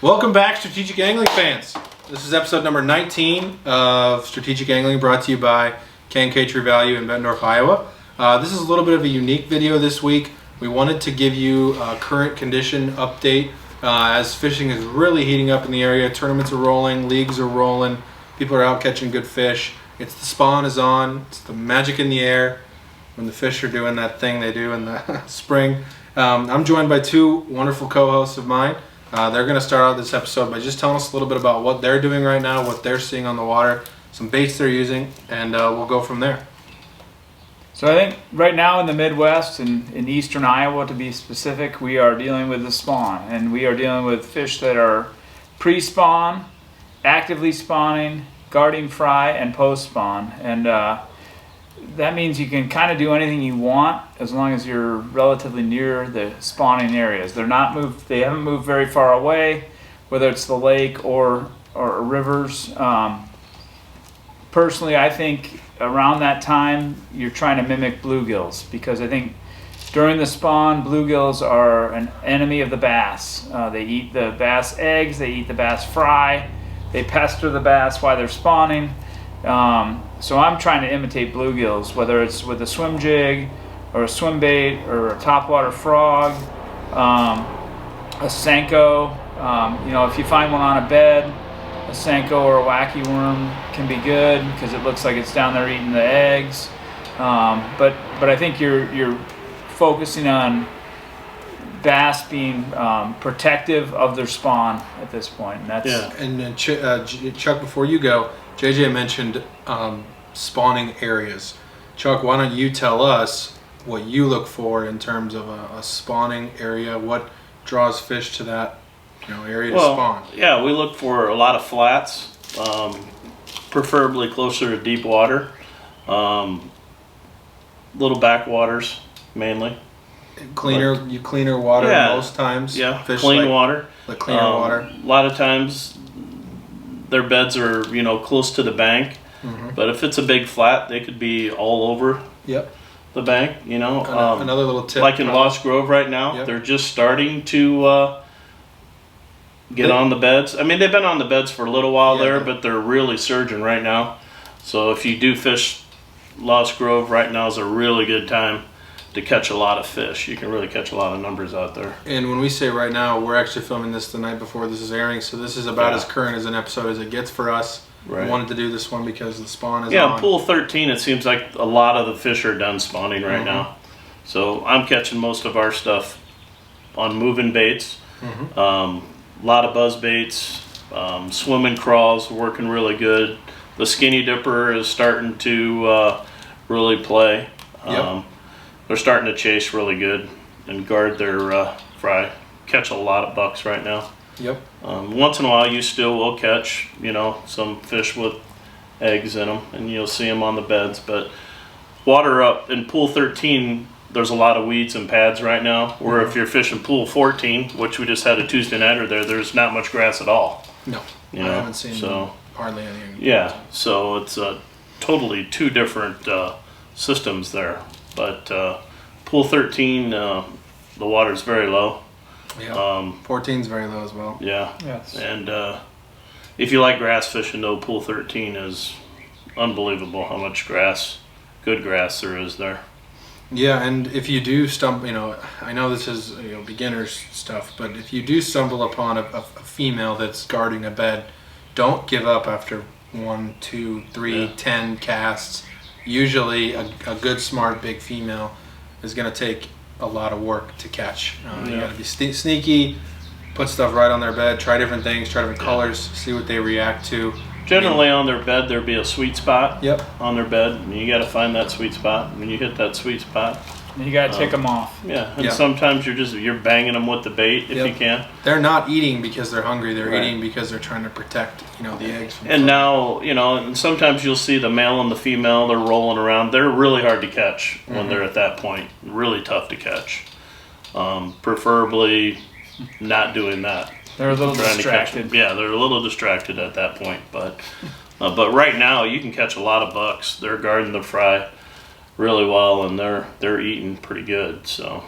Welcome back, Strategic Angling fans. This is episode number 19 of Strategic Angling, brought to you by K&K True Value in Bettendorf, Iowa. This is a little bit of a unique video this week. We wanted to give you a current condition update as fishing is really heating up in the area. Tournaments are rolling, leagues are rolling, people are out catching good fish. It's the spawn is on, it's the magic in the air when the fish are doing that thing they do in the spring. I'm joined by two wonderful co-hosts of mine. They're going to start out this episode by just telling us a little bit about what they're doing right now, what they're seeing on the water, some baits they're using, and we'll go from there. So I think right now in the Midwest and in eastern Iowa, to be specific, we are dealing with the spawn, and we are dealing with fish that are pre-spawn, actively spawning, guarding fry, and post-spawn. And that means you can kind of do anything you want as long as you're relatively near the spawning areas. They haven't moved very far away, whether it's the lake or rivers. Personally, I think around that time you're trying to mimic bluegills, because I think during the spawn, bluegills are an enemy of the bass. They eat the bass eggs, they eat the bass fry, they pester the bass while they're spawning. So I'm trying to imitate bluegills, whether it's with a swim jig or a swim bait or a topwater frog, a Senko. If you find one on a bed, a Senko or a wacky worm can be good because it looks like it's down there eating the eggs. But I think you're focusing on bass being protective of their spawn at this point. And that's And Chuck, before you go, JJ mentioned spawning areas. Chuck, why don't you tell us what you look for in terms of a spawning area? What draws fish to that area to spawn? Yeah, we look for a lot of flats, preferably closer to deep water, little backwaters mainly. Cleaner water most times. Yeah, fish clean water. Like cleaner water. A lot of times their beds are close to the bank, but if it's a big flat, they could be all over the bank. Another little tip, like in Lost Grove right now, they're just starting to get on the beds. I mean, they've been on the beds for a little while but they're really surging right now. So if you do fish Lost Grove, right now is a really good time to catch a lot of fish. You can really catch a lot of numbers out there. And when we say right now, we're actually filming this the night before this is airing, so this is about as current as an episode as it gets for us. Right. We wanted to do this one because the spawn is on. Pool 13, it seems like a lot of the fish are done spawning right now. So I'm catching most of our stuff on moving baits. A lot of buzz baits, swimming crawls working really good. The skinny dipper is starting to really play. They're starting to chase really good and guard their fry. Catch a lot of bucks right now. Once in a while you still will catch, some fish with eggs in them, and you'll see them on the beds. But water up in pool 13, there's a lot of weeds and pads right now, where if you're fishing pool 14, which we just had a Tuesday nighter there's not much grass at all. No, I haven't seen hardly anything. Yeah, so it's totally two different systems there. But pool 13, the water's very low. 14's very low as well. Yes. And if you like grass fishing, though, pool 13 is unbelievable how much good grass there is there. Yeah, and if you do stumble, I know this is beginner's stuff, but if you do stumble upon a female that's guarding a bed, don't give up after 1, 2, 3, 10 casts. Usually a good, smart, big female is going to take a lot of work to catch. You got to be sneaky, put stuff right on their bed, try different things, try different colors, see what they react to. Generally on their bed there'll be a sweet spot on their bed, and you got to find that sweet spot. When you hit that sweet spot, you got to tick them off. Sometimes you're banging them with the bait if you can. They're not eating because they're hungry. They're eating because they're trying to protect the eggs. And now and sometimes you'll see the male and the female. They're rolling around. They're really hard to catch when they're at that point. Really tough to catch. Preferably not doing that. They're a little distracted. They're a little distracted at that point. But right now you can catch a lot of bucks. They're guarding the fry really well, and they're eating pretty good. So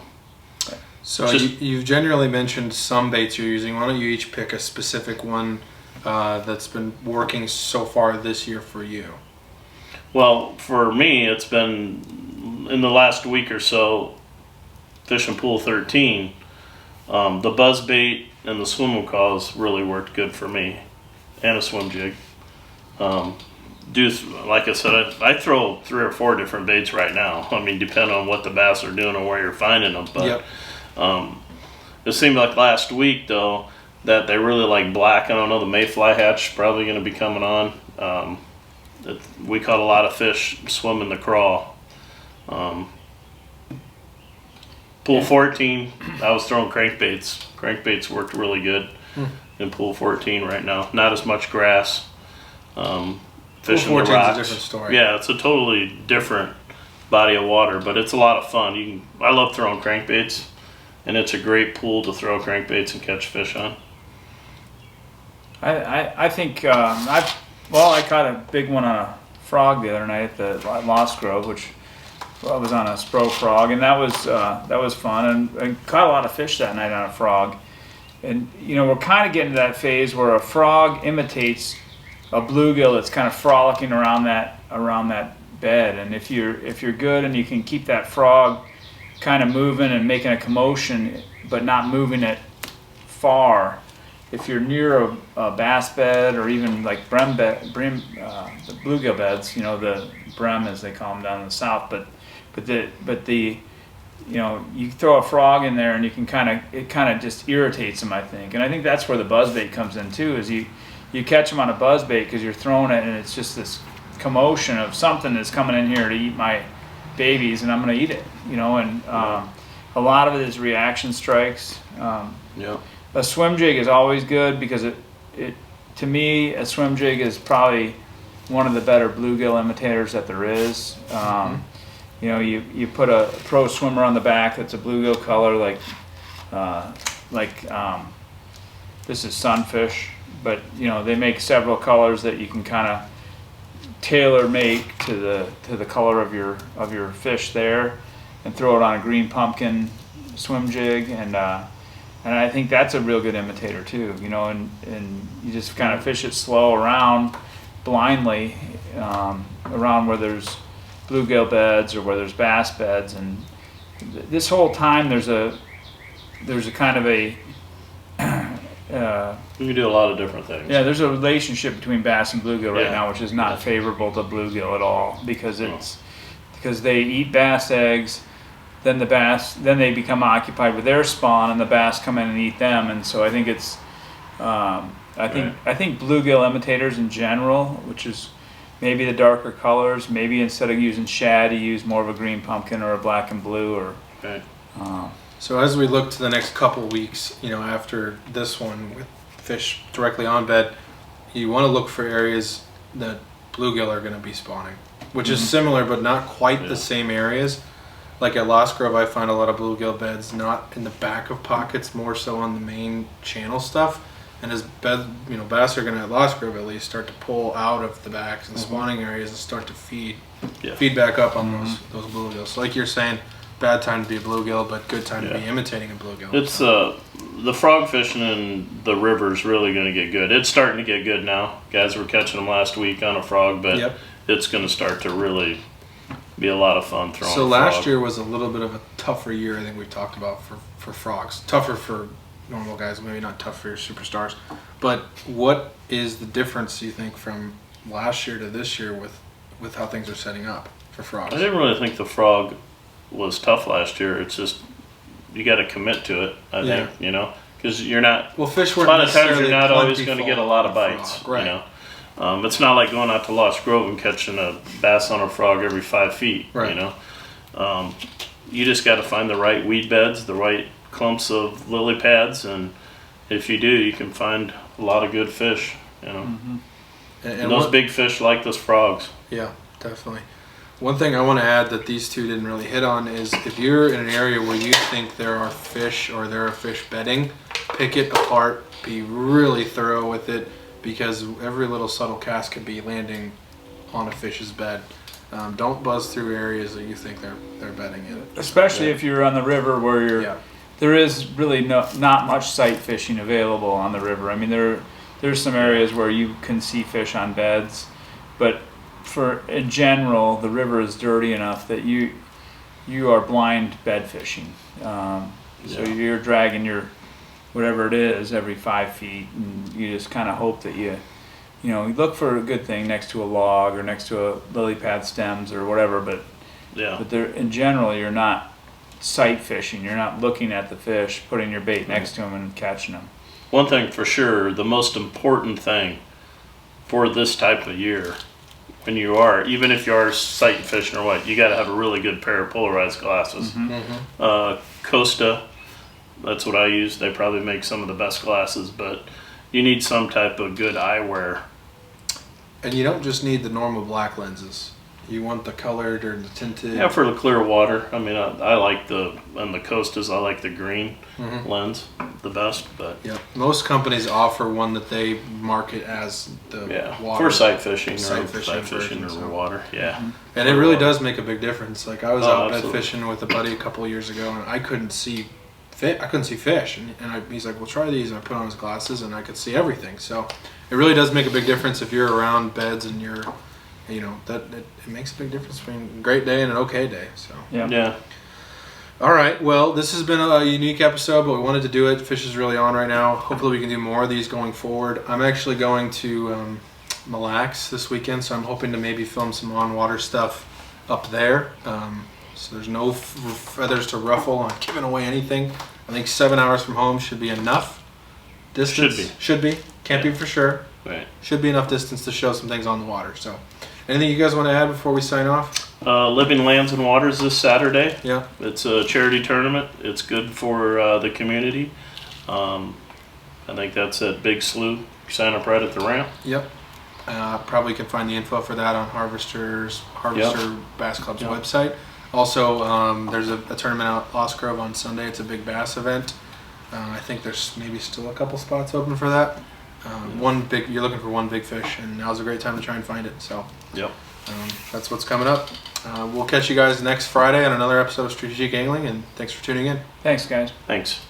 So you've generally mentioned some baits you're using. Why don't you each pick a specific one that's been working so far this year for you? Well, for me, it's been in the last week or so, fishing Pool 13. The buzz bait and the swim and calls really worked good for me, and a swim jig. Like I said, I throw 3 or 4 different baits right now. I mean, depending on what the bass are doing and where you're finding them. But it seemed like last week, though, that they really like black. I don't know, the mayfly hatch probably going to be coming on. We caught a lot of fish swimming the crawl. Pool 14, I was throwing crankbaits. Crankbaits worked really good in Pool 14 right now. Not as much grass. Fishing the rocks. A different story. Yeah, it's a totally different body of water, but it's a lot of fun. I love throwing crankbaits, and it's a great pool to throw crankbaits and catch fish on. I think I caught a big one on a frog the other night at the Lost Grove, which I was on a Spro frog, and that was fun, and caught a lot of fish that night on a frog. And we're kind of getting to that phase where a frog imitates a bluegill that's kind of frolicking around that bed. And if you're good and you can keep that frog kind of moving and making a commotion, but not moving it far, if you're near a bass bed or even like the bluegill beds, the brim as they call them down in the south, but you throw a frog in there and you can it kind of just irritates them, I think. And I think that's where the buzzbait comes in too, is you catch them on a buzzbait because you're throwing it and it's just this commotion of something that's coming in here to eat my babies, and I'm going to eat it, and a lot of it is reaction strikes. A swim jig is always good because to me, a swim jig is probably one of the better bluegill imitators that there is. You put a pro swimmer on the back that's a bluegill color, like this is sunfish, but they make several colors that you can kind of tailor make to the color of your fish there, and throw it on a green pumpkin swim jig, and I think that's a real good imitator too. And you just kind of fish it slow around blindly around where there's bluegill beds or where there's bass beds, and this whole time there's a kind of a you can do a lot of different things. Yeah, there's a relationship between bass and bluegill right now, which is not favorable to bluegill at all, because they eat bass eggs, then they become occupied with their spawn, and the bass come in and eat them, and so I think it's I think bluegill imitators in general, which is maybe the darker colors, maybe instead of using shad, you use more of a green pumpkin or a black and blue, or So as we look to the next couple weeks, after this one with fish directly on bed, you want to look for areas that bluegill are going to be spawning, which is similar but not quite the same areas. Like at Lost Grove, I find a lot of bluegill beds not in the back of pockets, more so on the main channel stuff. And as bass are going to, at Lost Grove at least, start to pull out of the backs and spawning areas and start to feed back up on those bluegills. So like you're saying, bad time to be a bluegill, but good time to be imitating a bluegill. It's the frog fishing in the river is really going to get good. It's starting to get good now. Guys were catching them last week on a frog, but it's going to start to really be a lot of fun throwing. So last year was a little bit of a tougher year, I think we've talked about, for frogs. Tougher for normal guys, maybe not tough for your superstars. But what is the difference, you think, from last year to this year with how things are setting up for frogs? I didn't really think the frog was tough last year. It's just you got to commit to it, I think, because you're not. Well, fish a weren't lot of times necessarily you're not always going to get a lot of plentiful bites. frog, right. It's not like going out to Lost Grove and catching a bass on a frog every 5 feet. Right. You just got to find the right weed beds, the right clumps of lily pads, and if you do, you can find a lot of good fish. And those big fish like those frogs. Yeah, definitely. One thing I want to add that these two didn't really hit on is if you're in an area where you think there are fish or there are fish bedding, pick it apart, be really thorough with it, because every little subtle cast could be landing on a fish's bed. Don't buzz through areas that you think they're bedding in. Especially if you're on the river where there is really not much sight fishing available on the river. I mean, there's some areas where you can see fish on beds, but in general, the river is dirty enough that you are blind bed fishing. So you're dragging your whatever it is every 5 feet, and you just kind of hope that you look for a good thing next to a log or next to a lily pad stems or whatever. But there, in general, you're not sight fishing. You're not looking at the fish, putting your bait next to them and catching them. One thing for sure, the most important thing for this type of year, when you are, even if you are sight fishing or what, you got to have a really good pair of polarized glasses. Costa, that's what I use. They probably make some of the best glasses, but you need some type of good eyewear. And you don't just need the normal black lenses. You want the colored or the tinted. Yeah, for the clear water. I mean, I like the Costas, I like the green lens the best. But yeah, most companies offer one that they market as the water. For sight fishing version, or water. Yeah. And it really does make a big difference. Like I was out bed absolutely. fishing with a buddy a couple of years ago, and I couldn't see fish. And he's like, "Well, try these." And I put on his glasses, and I could see everything. So it really does make a big difference if you're around beds and you're, that it makes a big difference between a great day and an okay day. So Yeah. All right. Well, this has been a unique episode, but we wanted to do it. Fish is really on right now. Hopefully, we can do more of these going forward. I'm actually going to Mille Lacs this weekend, so I'm hoping to maybe film some on-water stuff up there. So there's no feathers to ruffle on giving away anything. I think 7 hours from home should be enough distance. Should be. Can't be for sure. Right. Should be enough distance to show some things on the water. So, anything you guys want to add before we sign off? Living Lands and Waters this Saturday. Yeah. It's a charity tournament. It's good for the community. I think that's at Big Slough. Sign up right at the ramp. Yep. Probably can find the info for that on Harvester Bass Club's website. Also, there's a tournament out at Lost Grove on Sunday. It's a big bass event. I think there's maybe still a couple spots open for that. You're looking for one big fish, and now's a great time to try and find it. So that's what's coming up. We'll catch you guys next Friday on another episode of Strategic Angling, and thanks for tuning in. Thanks, guys. Thanks.